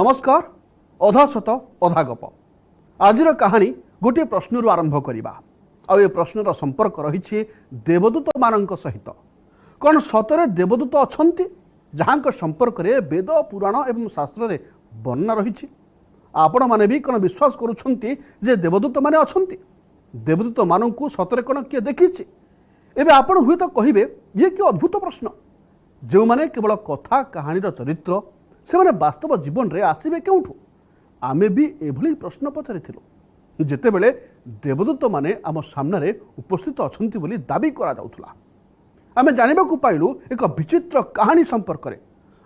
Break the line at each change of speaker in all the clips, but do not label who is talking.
नमस्कार अधा सत अधा गप आज कहानी गोटे प्रश्न आरंभ करवा आउ प्रश्नर संपर्क रही देवदूत मान सहित कौन सतरे देवदूत अच्छा जहाँ संपर्क में वेद पुराण एवं शास्त्र में वर्णना रही आपण मैंने भी कौन विश्वास करुँचे जे देवदूत माने अच्छा देवदूत मान सतरे कौन किए देखी एवं आपण हुए तो कहे ये कि अद्भुत प्रश्न जो मैंने केवल कथा कहानी चरित्र से माने वास्तव जीवन में आसवे क्योंठू आमे भी एभली प्रश्न पचारि जेते बेले देवदूत माने आम सामने उपस्थित अच्छा बोली दाबी करा जाउथुला आमे जानिबा को पाइलु एक विचित्र कहानी संपर्क में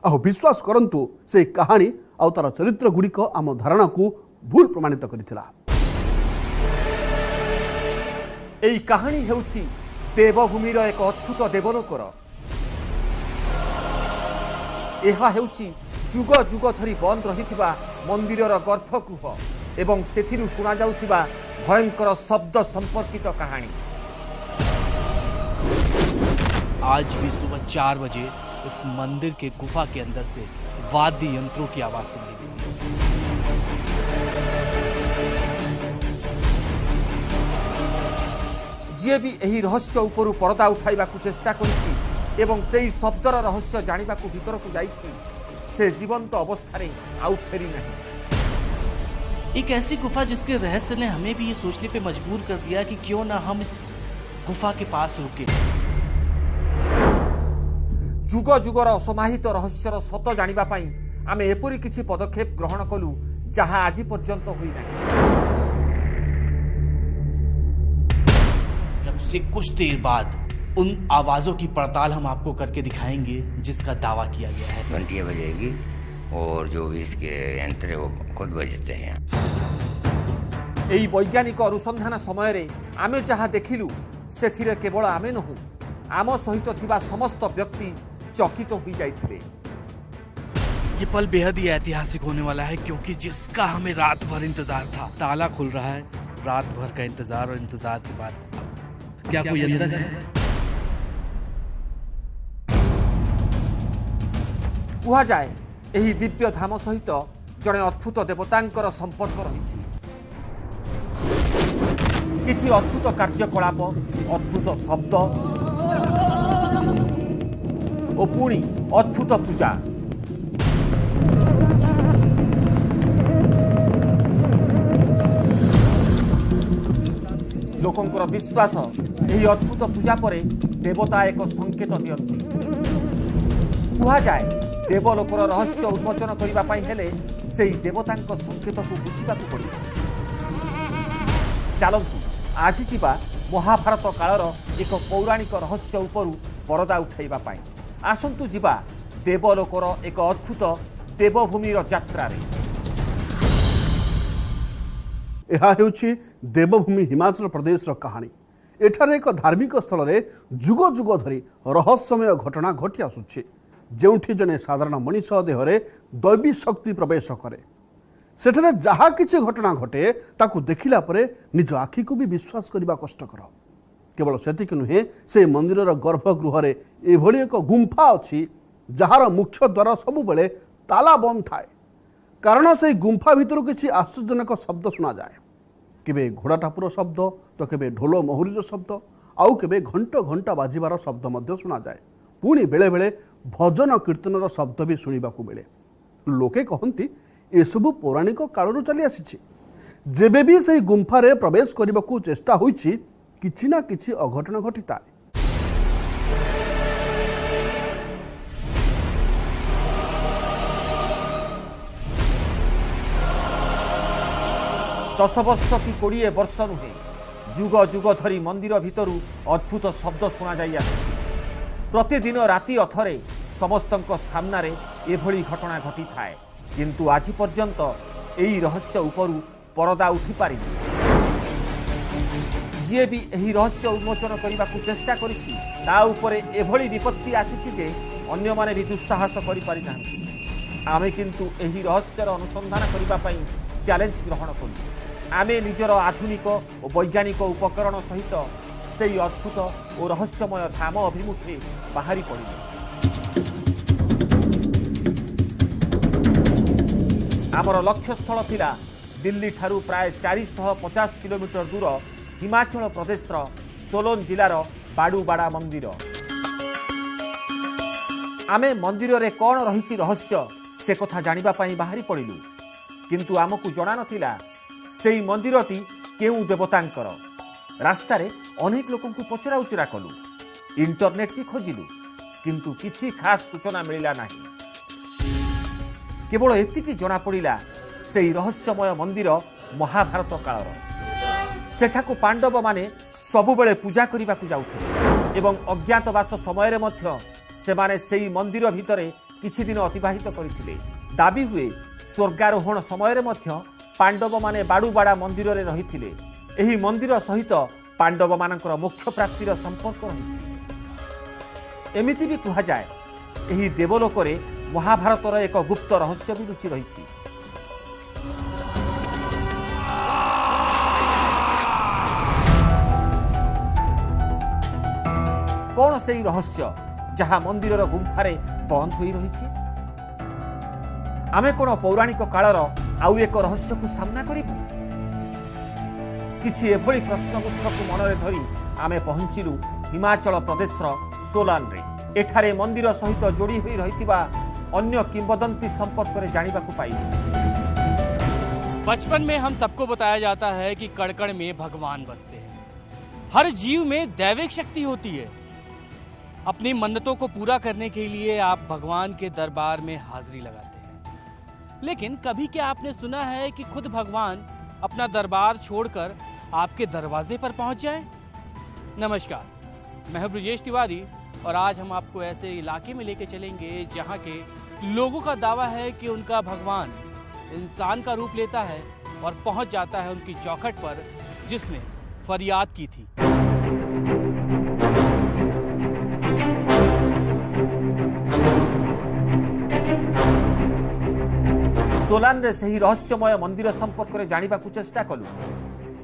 आउ विश्वास करंतु से कहानी आउ तार चरित्र गुड़िक आम धारणा को भूल प्रमाणित करिथिला।
एई कहानी हेउछि देवभूमिर एक अद्भुत देवलोकर एहा हेउछि जुग जुग धरी बंद रहिथिबा मंदिरर गर्भगृह एवं सेथिरु सुना जाउथिबा भयंकर शब्द संपर्कित कहानी।
आज भी सुबह 4 बजे इस मंदिर के गुफा के अंदर से वाद्य यंत्रों की आवाज सुनाई देती है।
जी भी एही रहस्य उपरु पर्दा उठाइबा को चेष्टा करिछि एवं सेही शब्दर रहस्य जानिबा को भीतर को जाइछि से जीवंत अवस्था रे आउ फेरी नहीं।
एक ऐसी गुफा जिसके रहस्य ने हमें भी ये सोचने पे मजबूर कर दिया कि क्यों ना हम इस गुफा के पास रुके।
जुग जुगर असमाहित रहस्यर सत जानिबा पाई आमे एपरि किछि पदक्षेप ग्रहण कलु जहाँ आज पर्यंत हुई नहीं।
अब से कुछ देर बाद उन आवाजों की पड़ताल हम आपको करके दिखाएंगे जिसका दावा किया गया है।
घंटियाँ बजेगी और जो भी इसके यंत्र है वो खुद बजते हैं।
एई वैज्ञानिक अनुसंधान समय रे आमे जहाँ देखिलु सेथिरे केवल आमे नहु आम सहित थिबा समस्त व्यक्ति चकित हो जाइथिले।
ये पल बेहद ही ऐतिहासिक होने वाला है क्योंकि जिसका हमें रात भर इंतजार था ताला खुल रहा है। रात भर का इंतजार और इंतजार के बाद क्या कोई अंदर है?
कुहा जाए एही दिव्य धाम सहित जड़े अद्भुत देवतांकर संपर्क रही किछि अद्भुत कार्यकलाप अद्भुत शब्द और पुणी अद्भुत पूजा। लोकंकर विश्वास एही अद्भुत पूजा परे देवता एक संकेत दियंती। कुहा जाए देवलोकर रहस्य उन्मोचन करबा पाई हेले सेही देवतांक संकेत को बुझिबा को पड़िबो। चलतु आज जीवा महाभारत कालर एक पौराणिक रहस्य उपरु परदा उठाइबा पाई आसंतु जीवा देवलोकर एक अद्भुत देवभूमिर यात्रा रे।
यह हेउछि देवभूमि हिमाचल प्रदेश कहानी। एठारे एक धार्मिक स्थल रे जुग जुग धरी रहस्यमय घटना घटी आसुछि जेउठी जने साधारण मनीष देहरे दैवी शक्ति प्रवेश करे सेठरे जहा किछि घटना घटे ताकू देखिला परे निज आखि को भी विश्वास करबा कष्टकर। केवल सेतिक नुहे से मंदिरर गर्भगृह रे एभली एक गुंफा अछि जहार मुख्य द्वार सबु बेले ताला बंद थाए कारण से गुंफा भितर किछि आश्चर्यजनक शब्द सुना जाए। केबे घोड़ा टापुर शब्द तो केबे ढोल महुरीर शब्द आउ केबे घंट घंटा बाजिबार शब्द मध्य सुना जाए। पुणी बेले बेले भजन कीर्तनर शब्द भी शुणा मिले। लोके कहती एसबू पौराणिक कालू चली आसी जेबे भी से गुंफारे प्रवेश करने को चेष्टा होइछि किछि ना किछि अघटन घटिता।
10 वर्ष कि 20 वर्ष नुहे जुग जुग धरी मंदिर भितर अद्भुत शब्द शुणा जा प्रतिदिन राति अथरे समस्तक सामने एभली घटना घटी थाए किंतु आज पर्यंत एही रहस्य उपरु परदा उठी पारि जी भी एही रहस्य उन्मोचन करने को चेष्टा करिछि ता उपरे एभली विपत्ति आसीछि जे अन्य माने भी दुस्साहस करि पारि नाहंती। आमे किंतु एही रहस्यर अनुसंधान करबा पई चैलेंज ग्रहण कलु। आमे निजर आधुनिक और वैज्ञानिक उपकरण सहित से अद्भुत और रहस्यमय धाम अभिमुखे बाहरी पड़े। आमर लक्ष्यस्थल थिला दिल्ली ठारू प्राय 450 किलोमीटर दूर हिमाचल प्रदेश सोलन जिलार बाडूबाड़ा मंदिर। आमे मंदिर रे कौन रही रहस्य से कथा जानिबा पाई बाहरी पड़िलु, किंतु आमको जना नथिला सेई मंदिरटी केउ देवतांकर। रास्तार अनेक लोक पचरा उचरा कलु, इंटरनेट भी खोजिलु, किंतु किछि खास सूचना मिलिला नाही। केवल एतिकी जना पड़िला सेई रहस्यमय मंदिर महाभारत कालर। सेठाकु पांडव माने सबुबेले पूजा करिबाकु जाउथिले एवं अज्ञातवास समय मध्य सेमाने सेई मंदिर भितरे किछि दिन अतिबाहित करिथिले। दाबी हुए स्वर्गारोहण समय मध्य पांडव माने बाडूबाड़ा मंदिर रे रहिथिले। एही मंदिर सहित पांडव मानकर मोक्ष प्राप्तिर संपर्क रहिछि। एमिति भी कहा जाए एही देवलोकरे महाभारतर एक गुप्त रहस्य भी लुचि रहिछि। कौन सेई रहस्य जहाँ मंदिरर गुंफारे बंद होई रहिछि? आमे कोन पौराणिक कालर आउ एक रहस्य को सामना करिबु? किछि एभली प्रश्नगुच्छ को मनरे धरी आमे पहुंचिलु हिमाचल प्रदेशर सोलान रे। एठारे मंदिर सहित जोड़ी होई रहितिबा अन्य किंवदंती संपर्क रे जानिबाकु पाइलु।
बचपन में हम सबको बताया जाता है कि कड़कड़ में भगवान बसते हैं। हर जीव में दैविक शक्ति होती है। अपनी मन्नतों को पूरा करने के लिए आप भगवान के दरबार में हाजिरी लगाते हैं। लेकिन कभी क्या आपने सुना है कि खुद भगवान अपना दरबार छोड़कर आपके दरवाजे पर पहुंच जाए? नमस्कार, मैं हूं ब्रजेश तिवारी और आज हम आपको ऐसे इलाके में लेके चलेंगे जहां के लोगों का दावा है कि उनका भगवान इंसान का रूप लेता है और पहुंच जाता है उनकी चौखट पर जिसने फरियाद की थी।
सोलान रे सही रहस्यमय मंदिर संपर्क रे जानिबाकु चेष्टा कलु।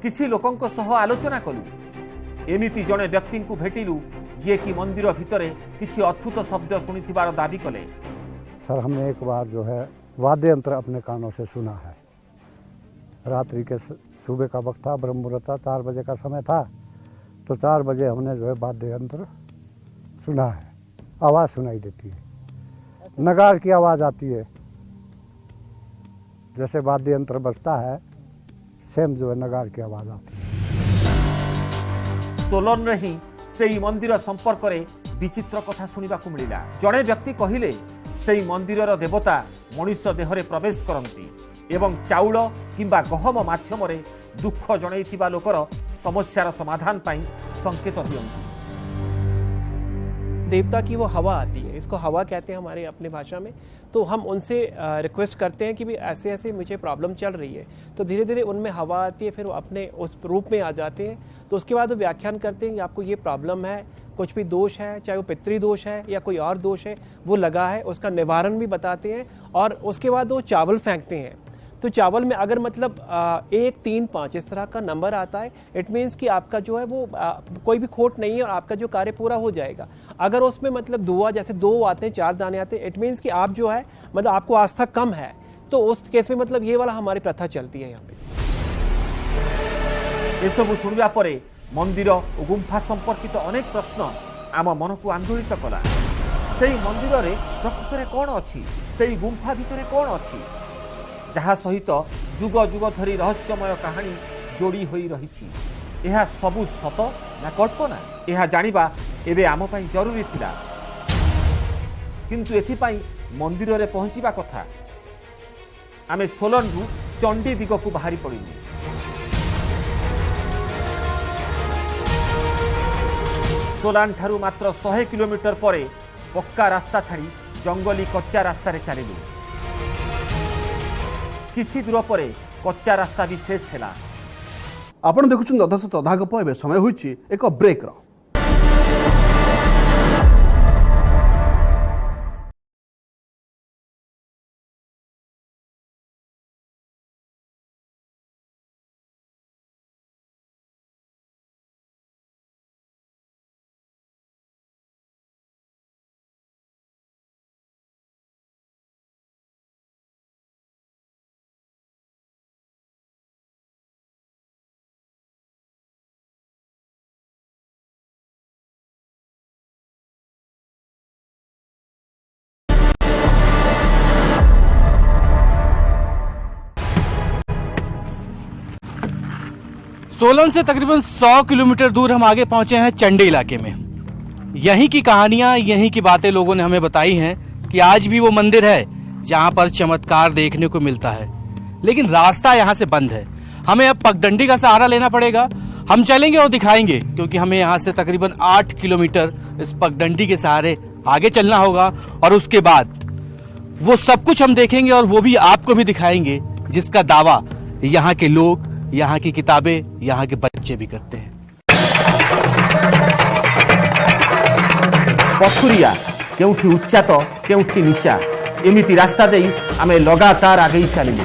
किछि लोकंक सह आलोचना कलु। एमिति जने व्यक्ति को भेटिलु जे कि मंदिर भितरे किछि अद्भुत शब्द सुनिथिबार दाबी कले।
सर, हमने एक बार जो है वाद्य यंत्र अपने कानों से सुना है। रात्रि के सुबह का वक्त था, ब्रह्म मुहूर्त था, 4 बजे का समय था। तो 4 बजे हमने जो है वाद्य यंत्र सुना है। आवाज़ सुनाई देती है, नगार की आवाज़ आती है। जैसे वाद्य यंत्र बजता है सेम जो है नगार की आवाज़ आती है।
सोलन रे ही सेई मंदिर संपर्क रे विचित्र कथा सुनिबाकु मिलिला। जड़े व्यक्ति कहिले सेई मंदिरर देवता मनुष्य देहरे प्रवेश करती एवं चाउल किंबा गहम माध्यम रे दुख जणैथिबा लोकर समस्यार समाधान पाई संकेत दियंती।
देवता की वो हवा आती है, इसको हवा कहते हैं हमारे अपने भाषा में। तो हम उनसे रिक्वेस्ट करते हैं कि भी ऐसे ऐसे मुझे प्रॉब्लम चल रही है। तो धीरे धीरे उनमें हवा आती है, फिर वो अपने उस रूप में आ जाते हैं। तो उसके बाद वो व्याख्यान करते हैं कि आपको ये प्रॉब्लम है, कुछ भी दोष है, चाहे वो पितृ दोष है या कोई और दोष है, वो लगा है, उसका निवारण भी बताते हैं। और उसके बाद वो चावल फेंकते हैं। तो चावल में अगर मतलब 1, 3, 5 इस तरह का नंबर आता है, इट मीन्स कि आपका जो है वो कोई भी खोट नहीं है और आपका जो कार्य पूरा हो जाएगा। अगर उसमें मतलब दुआ जैसे 2 आते हैं, 4 दाने आते हैं, इट मीन्स कि आप जो है मतलब आपको आस्था कम है। तो उस केस में मतलब ये वाला हमारी प्रथा चलती है यहाँ पे।
ये सब शुणिबा परे मंदिर और गुंफा संपर्कित अनेक प्रश्न आम मन को आंदोलित कला। सेई मंदिर रे प्रकृत रे कौन अच्छी, सेई गुंफा भितरे कौन अच्छी, जहाँ सहित जुग जुग धरी रहस्यमय कहानी जोड़ी होई रहिछि। यह सबु सत ना कल्पना, यह जानिबा एबे आम पई जरूरी थिला। किंतु एथिपाई मंदिर रे पहुंचीबा कथा। आमे सोलन रु चंडी दिग को बाहरी पड़िलु। सोलान ठारू मात्र 100 किलोमीटर परे पक्का रास्ता छाड़ी जंगली कच्चा रास्ता रे चलिलु। किछि दूर परे कच्चा रास्ता भी शेष है।
आपण देखुछन अधा सत अधा गप। एबे समय होइछि एक ब्रेक रो।
सोलन से तकरीबन 100 किलोमीटर दूर हम आगे पहुंचे हैं चंडी इलाके में। यहीं की कहानियां, यहीं की बातें लोगों ने हमें बताई हैं कि आज भी वो मंदिर है जहां पर चमत्कार देखने को मिलता है, लेकिन रास्ता यहां से बंद है। हमें अब पगडंडी का सहारा लेना पड़ेगा। हम चलेंगे और दिखाएंगे, क्योंकि हमें यहाँ से तकरीबन 8 किलोमीटर इस पगडंडी के सहारे आगे चलना होगा और उसके बाद वो सब कुछ हम देखेंगे और वो भी आपको भी दिखाएंगे जिसका दावा यहाँ के लोग, यहाँ की किताबें, यहाँ के बच्चे भी करते हैं।
पथुरिया केउठी उच्चा तो केउठी नीचा एमिति रास्ता दे आमे लगातार आगे चलिलु।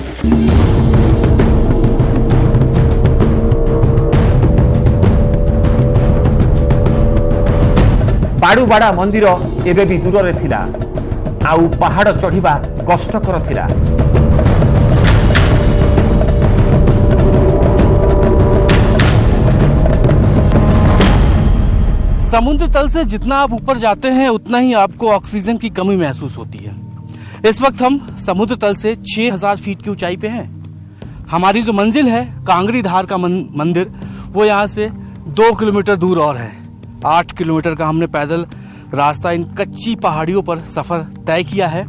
बाड़ूबाड़ा मंदिर एबे भी दूर रे थिला, आउ पहाड़ चढ़िबा कष्टकर थिला।
समुद्र तल से जितना आप ऊपर जाते हैं उतना ही आपको ऑक्सीजन की कमी महसूस होती है। इस वक्त हम समुद्र तल से 6000 फीट की ऊंचाई पे हैं। हमारी जो मंजिल है कांगड़ी धार का मंदिर, वो यहाँ से 2 किलोमीटर दूर और है। 8 किलोमीटर का हमने पैदल रास्ता इन कच्ची पहाड़ियों पर सफर तय किया है।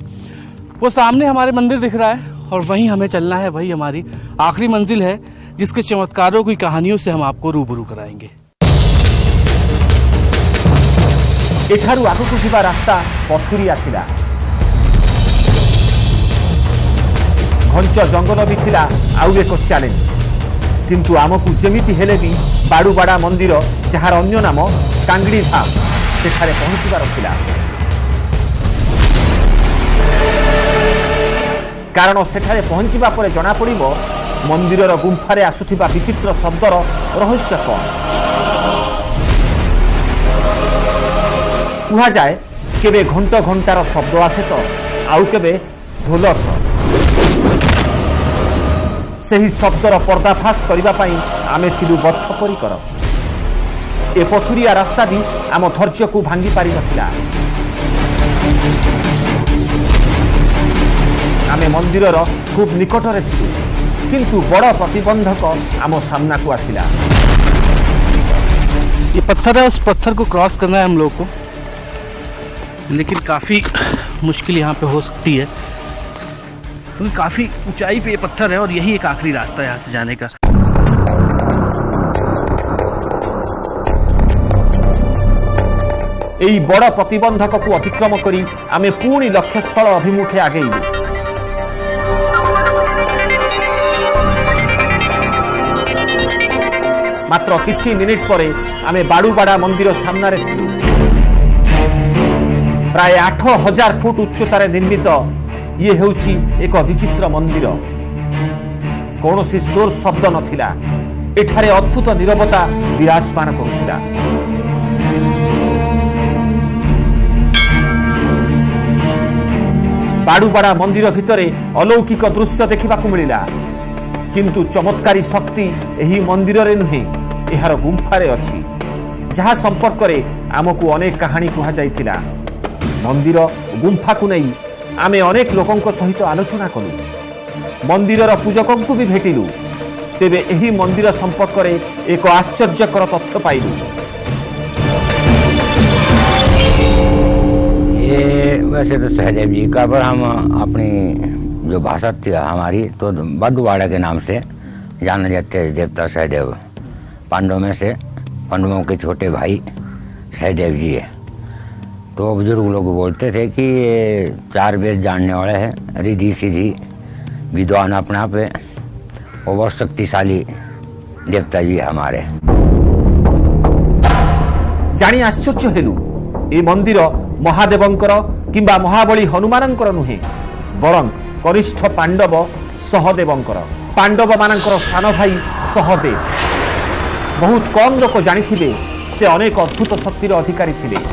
वो सामने हमारे मंदिर दिख रहा है और वहीं हमें चलना है। वही हमारी आखिरी मंजिल है जिसके चमत्कारों की कहानियों से हम आपको रूबरू कराएंगे।
एठारु आगुकु जिबा रास्ता पथुरिया थिला, घंच जंगल भी थिला, आउ एक चैलेंज। किंतु आमकु जेमिति हेले भी बाड़ूबाड़ा मंदिर जहार अन्य नाम कांगड़ी धाम सेठारे पहुंचीबार थिला। कारण सेठारे पहुंचीबा परे जणा पड़िबो मंदिरर गुंफारे आसुथिबा विचित्र शब्दर रहस्य कौन। कहा जाए केबे घंट घंटार शब्द आसे तो आउ केबे ढोलक। सही शब्दर पर्दाफाश करबा पई आमे थिलु बद्धपरिकर। ए पथुरिया रास्ता भी आम धैर्य को भांगी पारि नथिला। आमे मंदिरर खूब निकटरे थिलु, किंतु बड़ प्रतिबंधक आम सामना को आसिला।
ये पत्थर है, उस पत्थर को क्रॉस करना है हम लोग को, लेकिन काफ़ी मुश्किल यहाँ पे हो सकती है क्योंकि काफ़ी ऊंचाई पे ये पत्थर है और यही एक आखिरी रास्ता है यहाँ से जाने का।
एई बड़ प्रतिबंधक को अतिक्रम करी आमे पुणी लक्ष्यस्थल अभिमुखे आगेइलु। मात्र किछि मिनिट परे आमे बाड़ूबाड़ा मंदिर सामने रे थिलु। प्राय 8000 फुट उच्चतार निर्मित ये हेउची एक विचित्र मंदिर। कौनसी सोर शब्द नथिला। एठारे अद्भुत नीरवता विराजमान करुथिला। बाड़ूबाड़ा मंदिर भितरे अलौकिक दृश्य देखिबाकू मिलिला, किंतु चमत्कारी शक्ति एही मंदिर रे नुहे, एहार गुंफारे अछि, जहा संपर्क रे आमकू अनेक कहानी कुहा जाइतिला। मंदिर गुंफा को नहीं आमे अनेक लोकों सहित आलोचना कलु। मंदिरर पूजकों को भी भेटिलु, तेबे एही मंदिर संपर्क रे एक आश्चर्यकर तथ्य पाइलु।
ये वैसे तो सहदेव जी का, पर हम अपनी जो भाषा थी हमारी तो बाड़ूबाड़ा के नाम से जाने जाते हैं। देवता सहदेव, पांडवों में से पांडवों के छोटे भाई सहदेव जी है। तो बुजुर्ग लोग बोलते थे कि ये 4 वेद जानने वाले हैं, रिद्धि सीधी विद्वान अपना पे, वो बहुत शक्तिशाली देवता जी हमारे।
जानी आश्चर्य हेलु, ए मंदिर महादेवंकर किंबा महाबली हनुमानंकर नुहे, बरं कनिष्ठ पांडव सहदेवंकर। पांडव मानंकर सान भाई सहदेव। बहुत कम लोक जानिथिबे से अनेक अद्भुत शक्तिर अधिकारी थिले।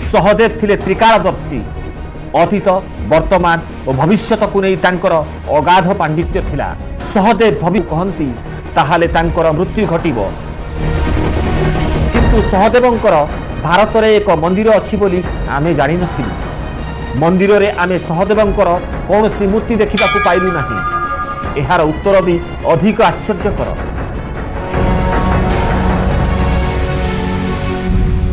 सहदेव थिले त्रिकालदर्शी। अतीत, वर्तमान और भविष्यत को नहीं तांकर अगाध पांडित्य थिला। सहदेव भवि कहंती ताहाले तांकर मृत्यु घटिबो, किंतु सहदेवंकर भारत रे एक मंदिर अछि बोली आमे जानि नथिलु। मंदिर रे आमे सहदेवंकर कौनसी मूर्ति देखा पाइलु नहीं। एहार उत्तर भी अधिक आश्चर्यकर।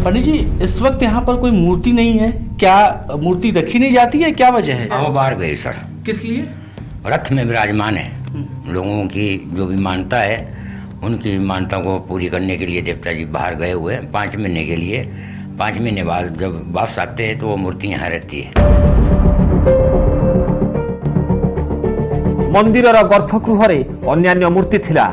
पंडित जी, इस वक्त यहाँ पर कोई मूर्ति नहीं है, क्या मूर्ति रखी नहीं जाती है, क्या वजह है?
वो बाहर गए सर,
किस लिए?
रथ में विराजमान है। लोगों की जो भी मानता है उनकी मान्यता को पूरी करने के लिए देवता जी बाहर गए हुए हैं 5 महीने के लिए। 5 महीने बाद जब वापस आते हैं तो वो मूर्ति यहाँ रहती है।
मंदिर गर्भगृह अन्यान्य मूर्ति थिला,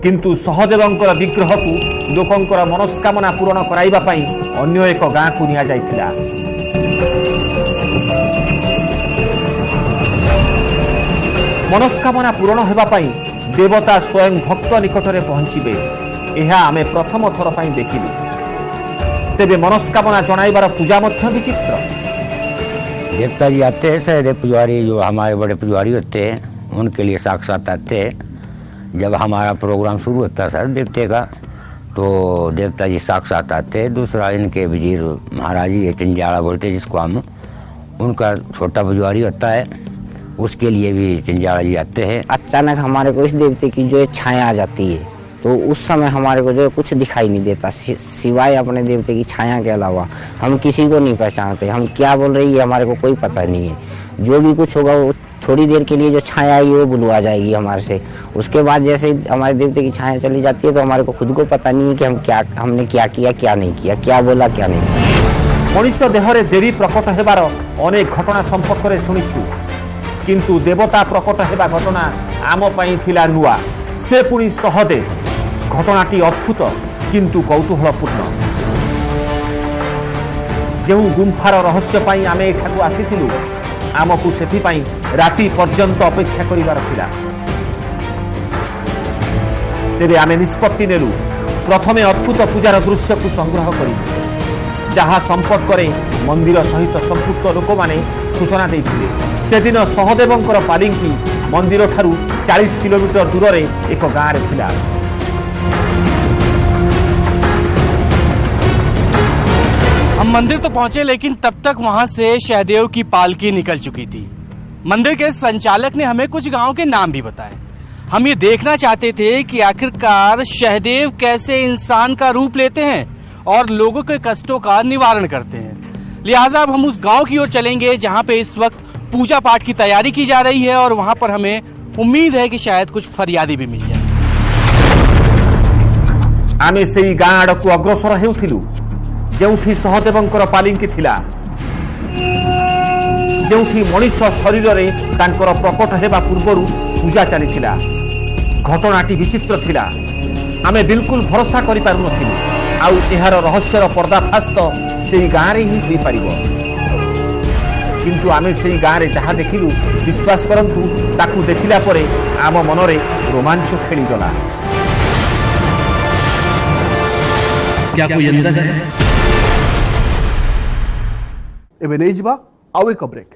किंतु सहदेवंकर विग्रह को लोकंकर मनस्कामना पूरण कराइबा पई अन्य एक गाँ को निया जाइथिला। मनस्कामना पूरण हेबा पई देवता स्वयं भक्त निकटरे पहुंचीबे, यह आमे प्रथम थर पई देखिलु। तेबे मनस्कामना जणाइबार पूजा मध्य विचित्र।
देवता जी आते हैं, सहदेव पुजारी जो हमारे बड़े पुजारी होते हैं उनके लिए साक्षात आते हैं। जब हमारा प्रोग्राम शुरू होता है सर देवते का, तो देवता जी साक्षात आते हैं। दूसरा इनके वजीर महाराज जी चिंजाड़ा बोलते हैं जिसको हम, उनका छोटा पुजारी होता है, उसके लिए भी चिंजाड़ा जी आते हैं।
अचानक हमारे को इस देवते की जो छाया आ जाती है, तो उस समय हमारे को जो कुछ दिखाई नहीं देता सिवाय अपने देवते की छाया के अलावा। हम किसी को नहीं पहचानते, हम क्या बोल रही है हमारे को कोई पता नहीं है। जो भी कुछ होगा वो थोड़ी देर के लिए जो छाया आई वो बुलवा जाएगी हमारे से। उसके बाद जैसे हमारे देवते की छाया चली जाती है तो हमारे को खुद को पता नहीं है कि हमने क्या किया क्या नहीं किया, क्या बोला क्या नहीं किया।
मनुष्य देहरे देवी प्रकट हेबार अनेक घटना संपर्क में शुणिछु, किंतु देवता प्रकट हेबा घटना आम पई थिला नुआ। से पुणी सहदेव। घटनाटी अद्भुत किंतु कौतूहलपूर्ण। जो गुंफार रहस्य पाई आमे एठाकू आसीथिलु, आमकू सेथिपाई राति पर्यंत अपेक्षा करिवार थिला। तेबे आमे निष्पत्ति नेलु प्रथमे अद्भुत पूजार दृश्य को संग्रह करिबु, जहा संपर्क रे मंदिर सहित संपुक्त लोक माने सूचना देइथिले। सेदिन सहदेवंकर पालिंकी मंदिर ठारू 40 किलोमीटर दूर रे एक गाँ रे थिला।
हम मंदिर तो पहुंचे, लेकिन तब तक वहां से सहदेव की पालकी निकल चुकी थी। मंदिर के संचालक ने हमें कुछ गांव के नाम भी बताए। हम ये देखना चाहते थे कि आखिरकार सहदेव कैसे इंसान का रूप लेते हैं और लोगों के कष्टों का निवारण करते हैं। लिहाजा अब हम उस गांव की ओर चलेंगे जहां पे इस वक्त पूजा पाठ की तैयारी की जा रही है, और वहां पर हमें उम्मीद है कि शायद कुछ फरियादी भी मिल जाए।
आमे सेई गाँ आड़कू अग्रसर हेउथिलु, जेउठी सहदेवंकर पालिंकी थिला, जेउठी मनुष्य शरीर रे तांकर प्रकट हेबा पूर्वरु पूजा चलीथिला। घटनाटी विचित्र थिला। आमे बिल्कुल भरोसा करि पारु नथिलु। आउ एहार रहस्यर पर्दाफाश तो सेई गाँ रे ही होई पारिबो। किंतु आमे सेई गाँ रे जहा देखिलु, विश्वास करंतु ताकू देखिला परे आम मनरे रोमांच खेलीगला।
क्या कोई अंदर है?
एबे नहीं जिबा आउ एक ब्रेक।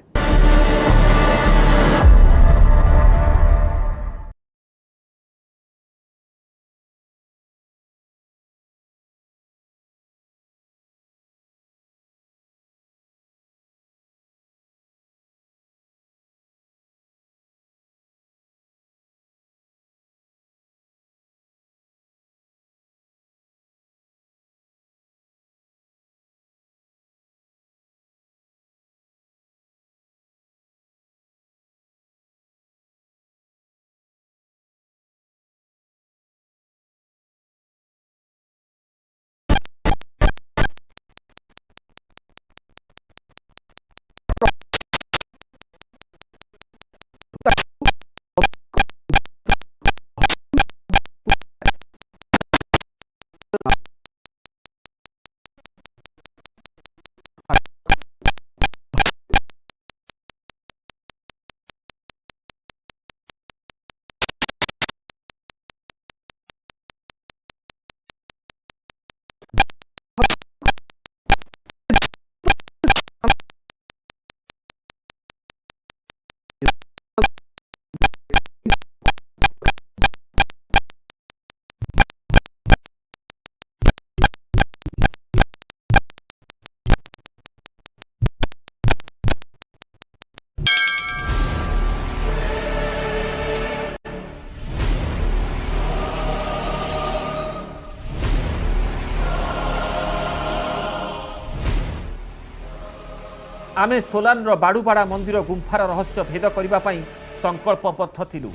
आमे सोलानर बाड़ूबाड़ा मंदिर गुंफार रहस्य भेद करने पाई संकल्पबद्ध थिलु।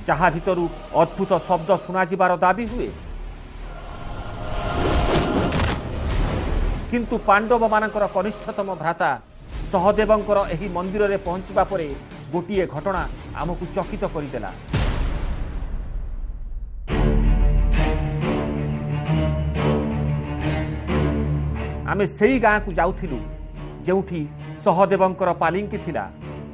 जहाँ भितरु अद्भुत शब्द शुणाଯିबार दाबी हुए, किंतु पांडव मानकर कनिष्ठतम भ्राता सहदेवंकर एही मंदिर रे पहुंचबा परे गोटिए घटना आमको चकित करदेला। आमे सेही गाँ को जाउथिलु जेउठी सहदेवंकर पालिंकी थिला,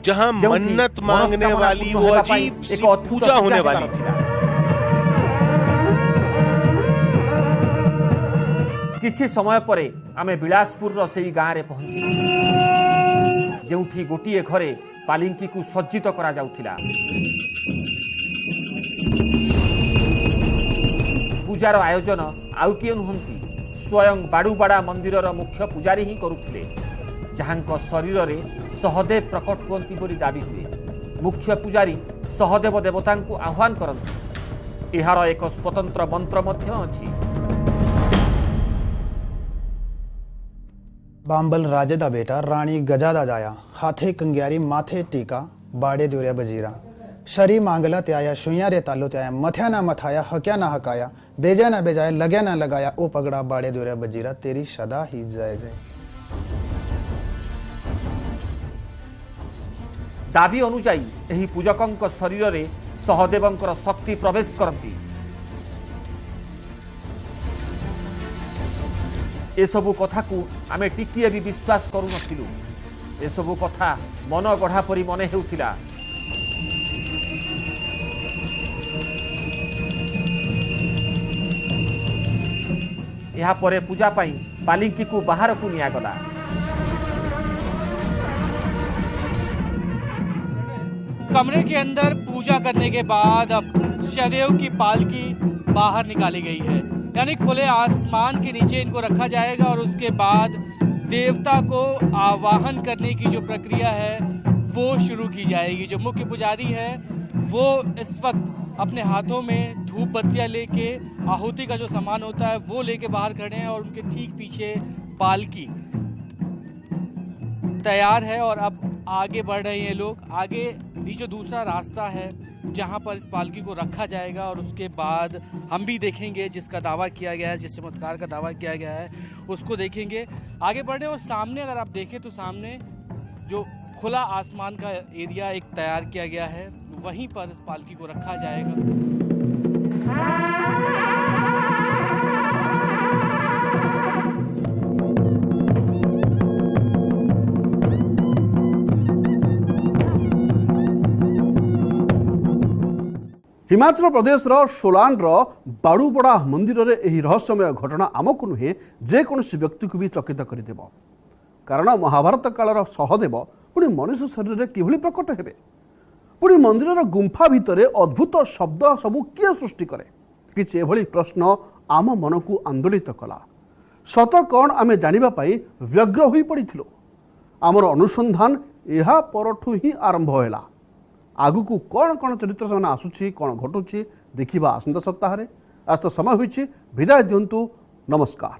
जहां मन्नत मांगने वाली वो अजीब सी पूजा होने वाली थी।
किछि समय परे आमे बिलासपुर सेही गाँ रे पहुंची, जेउठी गोटिए घरे पालिंकी को सज्जित करा जाउथिला। पूजार आयोजन आउ किए नुहंती, स्वयं बाड़ूबाड़ा मंदिरर मुख्य पुजारी ही करुथिले, जहांक शरीर रे सहदेव प्रकट हुअंती बोली दाबी हुए। मुख्य पुजारी सहदेव देवता को आह्वान करती। एहार एक स्वतंत्र मंत्र मध्य अछि।
बांबल राजे दा बेटा रानी गजादा जाया, हाथे कंग्यारी माथे टीका बाड़े द्योरे बजीरा, शरी मांगला त्याया शुया रे तालो त्याया, मथ्या ना मथाया हक्या ना हकाया, बेजा ना बेजाया लग्या ना लगाया, ओ पगड़ा बाड़े द्योरे बजीरा, तेरी सदा ही जय जय।
दाबी अनुजाई एही पूजकंक शरीर रे सहदेवंकर शक्ति प्रवेश करती। एसबु कथा को आमे टिकिए भी विश्वास करू नथिलु। एसबु कथा मन गढ़ा परी मने हेउथिला। यहाँ परे पूजा पाई पालिंकी को बाहर को निया गला।
कमरे के अंदर पूजा करने के बाद अब सहदेव की पालकी बाहर निकाली गई है, यानी खुले आसमान के नीचे इनको रखा जाएगा और उसके बाद देवता को आवाहन करने की जो प्रक्रिया है वो शुरू की जाएगी। जो मुख्य पुजारी है वो इस वक्त अपने हाथों में धूप बत्तियां लेके आहुति का जो सामान होता है वो लेके बाहर खड़े हैं और उनके ठीक पीछे पालकी तैयार है और अब आगे बढ़ रहे हैं लोग। आगे भी जो दूसरा रास्ता है जहां पर इस पालकी को रखा जाएगा और उसके बाद हम भी देखेंगे जिसका दावा किया गया है, जिस चमत्कार का दावा किया गया है उसको देखेंगे। आगे बढ़े और सामने अगर आप देखें तो सामने जो खुला आसमान का एरिया एक तैयार किया गया है, वहीं पर इस पालकी को रखा जाएगा।
हिमाचल प्रदेश सोलान बाड़ूबड़ा मंदिर रे एही रहस्यमय घटना आमको नुहे जेकोसी व्यक्ति को भी चकित करदेव। कारण महाभारत कालर सहदेव पुणी मनुष्य शरीर में किभली प्रकट हेबे, पुणी मंदिर गुंफा भितर अद्भुत शब्द सबू किए सृष्टि करे। किछि एभली प्रश्न आम मन को आंदोलित कला। सत कौन आमे जानिबा पाई व्यग्र होई पड़िथिलो। आमर अनुसंधान एहा परठु ही आरंभ होला। आगु को कौन कौन चरित्र से आसुची, कौन घटुची देखिबा आसंता सप्ताह रे। आज तो समय होईची, विदाय दियंतु, नमस्कार।